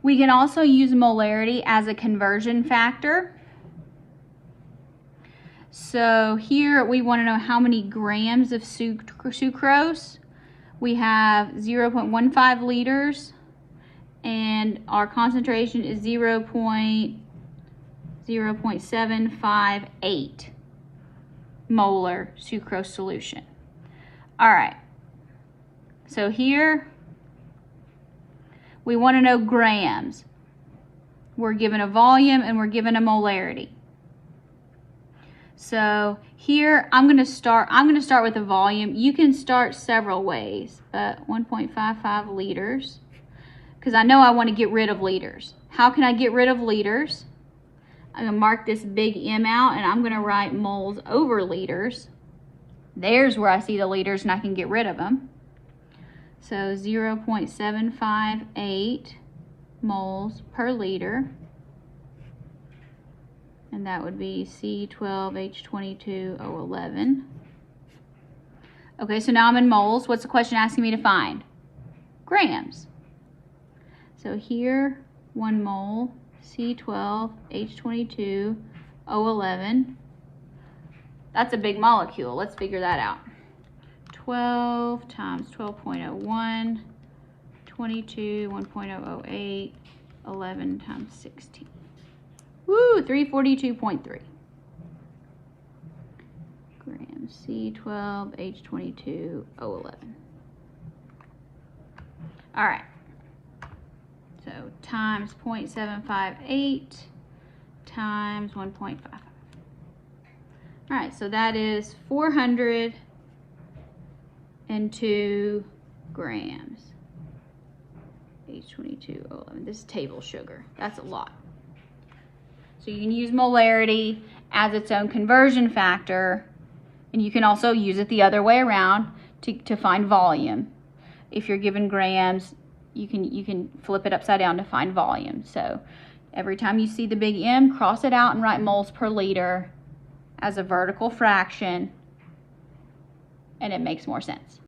We can also use molarity as a conversion factor. So here we want to know how many grams of sucrose. We have 0.15 liters and our concentration is 0.758 molar sucrose solution. All right, so here we want to know grams. We're given a volume and we're given a molarity. So here I'm going to start with a volume. You can start several ways, but 1.55 liters, because I know I want to get rid of liters. How can I get rid of liters? I'm going to mark this big M out and I'm going to write moles over liters. There's where I see the liters and I can get rid of them. So 0.758 moles per liter. And that would be C12H22O11. Okay, so now I'm in moles. What's the question asking me to find? Grams. So here, 1 mole, C12H22O11. That's a big molecule. Let's figure that out. 12 times 12.01, 22, 1.008, 11 times 16. Woo, 342.3 grams, C12H22O11. All right, so times 0.758 times 1.55. All right, so that is 402 grams. H22O11, this is table sugar, that's a lot. So you can use molarity as its own conversion factor, and you can also use it the other way around to find volume. If you're given grams, you can flip it upside down to find volume. So every time you see the big M, cross it out and write moles per liter as a vertical fraction, and it makes more sense.